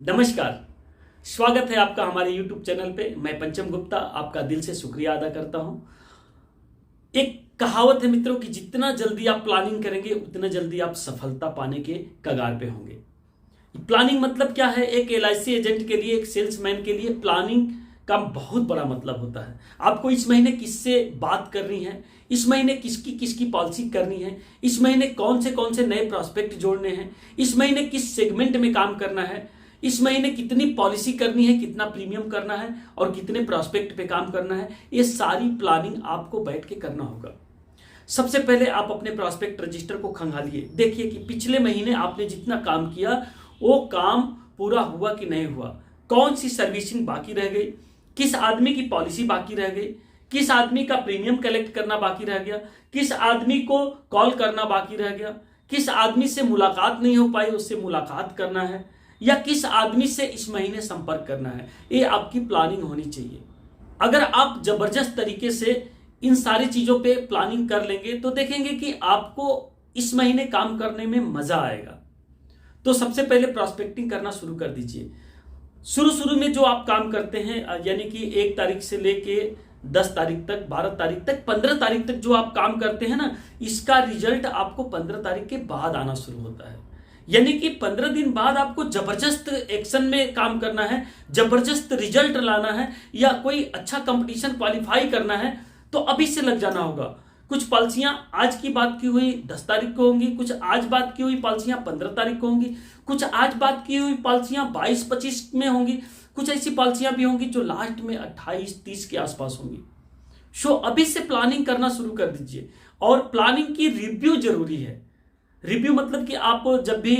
नमस्कार। स्वागत है आपका हमारे YouTube चैनल पे। मैं पंचम गुप्ता आपका दिल से शुक्रिया अदा करता हूं। एक कहावत है मित्रों कि जितना जल्दी आप प्लानिंग करेंगे उतना जल्दी आप सफलता पाने के कगार पे होंगे। प्लानिंग मतलब क्या है? एक LIC एजेंट के लिए, एक सेल्समैन के लिए प्लानिंग का बहुत बड़ा मतलब होता है। आपको इस महीने किससे बात करनी है, इस महीने किसकी किसकी पॉलिसी करनी है, इस महीने कौन से नए प्रोस्पेक्ट जोड़ने हैं, इस महीने किस सेगमेंट में काम करना है, इस महीने कितनी पॉलिसी करनी है, कितना प्रीमियम करना है और कितने प्रोस्पेक्ट पे काम करना है, ये सारी प्लानिंग आपको बैठ के करना होगा। सबसे पहले आप अपने प्रोस्पेक्ट रजिस्टर को खंगालिए। देखिए कि पिछले महीने आपने जितना काम किया वो काम पूरा हुआ कि नहीं हुआ, कौन सी सर्विसिंग बाकी रह गई, किस आदमी की पॉलिसी बाकी रह गई, किस आदमी का प्रीमियम कलेक्ट करना बाकी रह गया, किस आदमी को कॉल करना बाकी रह गया, किस आदमी से मुलाकात नहीं हो पाई उससे मुलाकात करना है, या किस आदमी से इस महीने संपर्क करना है। ये आपकी प्लानिंग होनी चाहिए। अगर आप जबरदस्त तरीके से इन सारी चीजों पे प्लानिंग कर लेंगे तो देखेंगे कि आपको इस महीने काम करने में मजा आएगा। तो सबसे पहले प्रॉस्पेक्टिंग करना शुरू कर दीजिए। शुरू में जो आप काम करते हैं, यानी कि 1 तारीख से लेके 10 तारीख तक, 12 तारीख तक, 15 तारीख तक जो आप काम करते हैं ना, इसका रिजल्ट आपको 15 तारीख के बाद आना शुरू होता है। यानी कि 15 दिन बाद आपको जबरदस्त एक्शन में काम करना है, जबरदस्त रिजल्ट लाना है, या कोई अच्छा कंपटीशन क्वालिफाई करना है, तो अभी से लग जाना होगा। कुछ पॉलिसियां आज की बात की हुई 10 तारीख को होंगी, कुछ आज बात की हुई पॉलिसियां 15 तारीख को होंगी, कुछ आज बात की हुई पॉलिसियां 22-25 में होंगी, कुछ ऐसी पॉलिसियां भी होंगी जो लास्ट में 28-30 के आसपास होंगी। सो अभी से प्लानिंग करना शुरू कर दीजिए। और प्लानिंग की रिव्यू जरूरी है। रिव्यू मतलब कि आप जब भी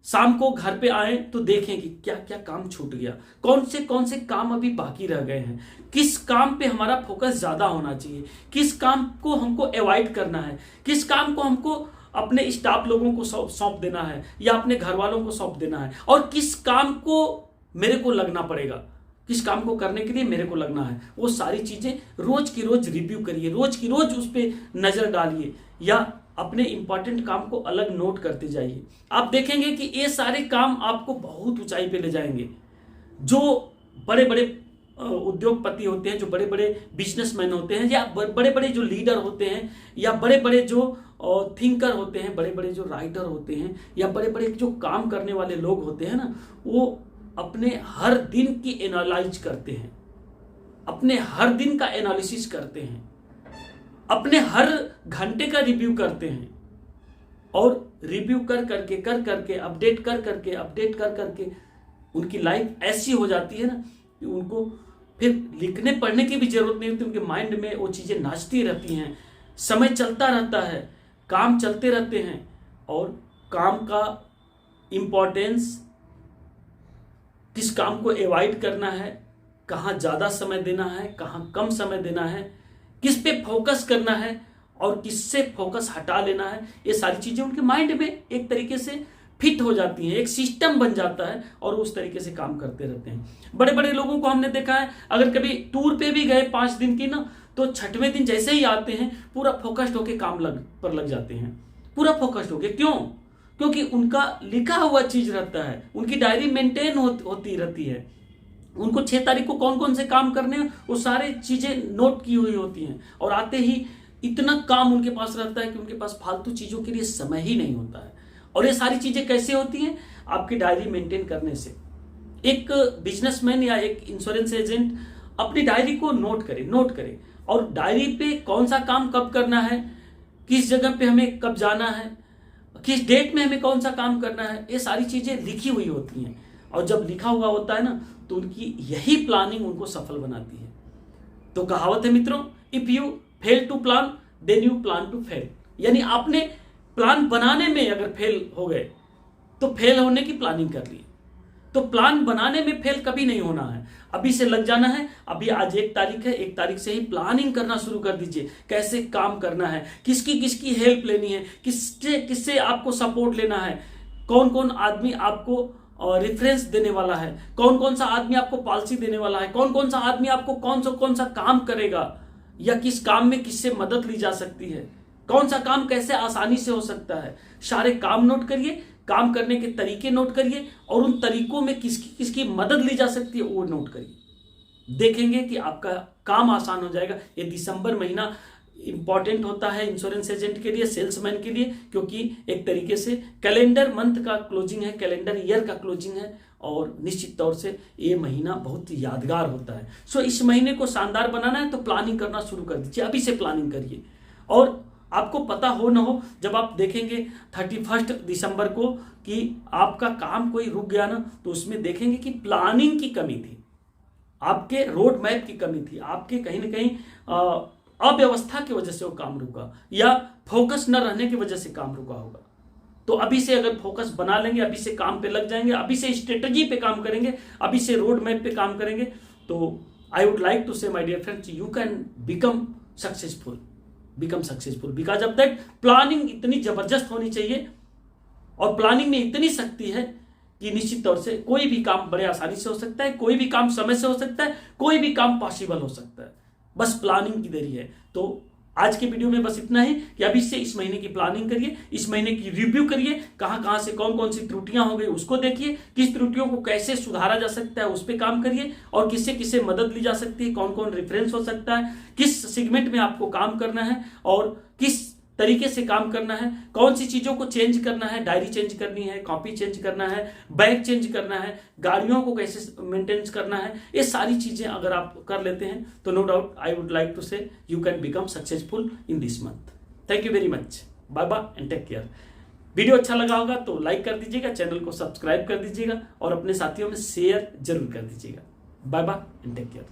शाम को घर पे आए तो देखें कि क्या क्या काम छूट गया, कौन से काम अभी बाकी रह गए हैं, किस काम पे हमारा फोकस ज्यादा होना चाहिए, किस काम को हमको अवॉइड करना है, किस काम को हमको अपने स्टाफ लोगों को सौंप देना है या अपने घर वालों को सौंप देना है, और किस काम को मेरे को लगना पड़ेगा, किस काम को करने के लिए मेरे को लगना है। वो सारी चीजें रोज की रोज रिव्यू करिए, रोज की रोज उस पर नजर डालिए या अपने इंपॉर्टेंट काम को अलग नोट करते जाइए। आप देखेंगे कि ये सारे काम आपको बहुत ऊंचाई पे ले जाएंगे। जो बड़े बड़े उद्योगपति होते हैं, जो बड़े बड़े बिजनेसमैन होते हैं, या बड़े बड़े जो लीडर होते हैं, या बड़े बड़े जो थिंकर होते हैं, बड़े बड़े जो राइटर होते हैं, या बड़े बड़े जो काम करने वाले लोग होते हैं ना, वो अपने हर दिन की एनालाइज करते हैं, अपने हर दिन का एनालिसिस करते हैं, अपने हर घंटे का रिव्यू करते हैं, और रिव्यू कर करके अपडेट कर करके उनकी लाइफ ऐसी हो जाती है ना कि उनको फिर लिखने पढ़ने की भी जरूरत नहीं होती। उनके माइंड में वो चीजें नाचती रहती हैं, समय चलता रहता है, काम चलते रहते हैं, और काम का इंपॉर्टेंस, किस काम को अवॉइड करना है, कहाँ ज्यादा समय देना है, कहाँ कम समय देना है, किस पे फोकस करना है और किससे फोकस हटा लेना है, ये सारी चीजें उनके माइंड में एक तरीके से फिट हो जाती हैं, एक सिस्टम बन जाता है, और उस तरीके से काम करते रहते हैं। बड़े बड़े लोगों को हमने देखा है, अगर कभी टूर पे भी गए 5 दिन की ना, तो 6वें दिन जैसे ही आते हैं पूरा फोकस्ड होके काम पर लग जाते हैं, पूरा फोकस्ड होके। क्यों? क्योंकि उनका लिखा हुआ चीज रहता है, उनकी डायरी मेंटेन होती रहती है, उनको 6 तारीख को कौन से काम करने हैं वो सारे चीजें नोट की हुई होती हैं, और आते ही इतना काम उनके पास रहता है कि उनके पास फालतू चीजों के लिए समय ही नहीं होता है। और ये सारी चीजें कैसे होती हैं? आपकी डायरी मेंटेन करने से। एक बिजनेसमैन या एक इंश्योरेंस एजेंट अपनी डायरी को नोट करे, और डायरी पे कौन सा काम कब करना है, किस जगह पे हमें कब जाना है, किस डेट में हमें कौन सा काम करना है, ये सारी चीजें लिखी हुई होती हैं। और जब लिखा हुआ होता है ना, तो उनकी यही प्लानिंग उनको सफल बनाती है। तो कहावत है मित्रों, if you fail to plan then you plan to fail. यानी आपने प्लान बनाने में अगर फेल हो गए तो फेल होने की प्लानिंग कर ली, तो प्लान बनाने में फेल कभी नहीं होना है। अभी से लग जाना है। अभी आज 1 तारीख है, 1 तारीख से ही प्लानिंग करना शुरू कर दीजिए, कैसे काम करना है, किसकी किसकी हेल्प लेनी है, किससे आपको सपोर्ट लेना है, कौन आदमी आपको रेफरेंस देने वाला है, कौन सा आदमी आपको पॉलिसी देने वाला है, कौन सा आदमी आपको कौन सा काम करेगा, या किस काम में किससे मदद ली जा सकती है, कौन सा काम कैसे आसानी से हो सकता है। सारे काम नोट करिए, काम करने के तरीके नोट करिए और उन तरीकों में किसकी किसकी मदद ली जा सकती है वो नोट करिए। देखेंगे कि आपका काम आसान हो जाएगा। ये दिसंबर महीना इंपॉर्टेंट होता है इंश्योरेंस एजेंट के लिए, सेल्समैन के लिए, क्योंकि एक तरीके से कैलेंडर मंथ का क्लोजिंग है, कैलेंडर ईयर का क्लोजिंग है और निश्चित तौर से ये महीना बहुत यादगार होता है। सो इस महीने को शानदार बनाना है तो प्लानिंग करना शुरू कर दीजिए, अभी से प्लानिंग करिए। और आपको पता हो ना हो, जब आप देखेंगे 31 दिसंबर को कि आपका काम कोई रुक गया ना, तो उसमें देखेंगे कि प्लानिंग की कमी थी, आपके रोड मैप की कमी थी, आपके कहीं ना कहीं अव्यवस्था की वजह से वो काम रुका या फोकस न रहने की वजह से काम रुका होगा। तो अभी से अगर फोकस बना लेंगे, अभी से काम पे लग जाएंगे, अभी से स्ट्रेटजी पे काम करेंगे, अभी से रोड मैप पे काम करेंगे, तो I would like to say my dear friends, you can become successful because of that planning इतनी जबरदस्त होनी चाहिए और प्लानिंग में इतनी शक्ति है कि निश्चित तौर से कोई भी काम बड़े आसानी से हो सकता है, कोई भी काम समय से हो सकता है, कोई भी काम पॉसिबल हो सकता है, बस प्लानिंग की देरी है। तो आज के वीडियो में बस इतना ही कि अभी से इस महीने की प्लानिंग करिए, इस महीने की रिव्यू करिए, कहां कहां से कौन कौन सी त्रुटियां हो गई उसको देखिए, किस त्रुटियों को कैसे सुधारा जा सकता है उस पर काम करिए और किससे किससे मदद ली जा सकती है, कौन कौन रेफरेंस हो सकता है, किस सेगमेंट में आपको काम करना है और किस तरीके से काम करना है, कौन सी चीजों को चेंज करना है, डायरी चेंज करनी है, कॉपी चेंज करना है, बैग चेंज करना है, गाड़ियों को कैसे मेंटेन करना है, ये सारी चीजें अगर आप कर लेते हैं तो no doubt I would like to say you can become successful in this month. Thank you very much, bye bye and take care. Video अच्छा लगा होगा तो लाइक कर दीजिएगा, चैनल को सब्सक्राइब कर दीजिएगा और अपने साथियों में शेयर जरूर कर दीजिएगा। Bye bye and take care.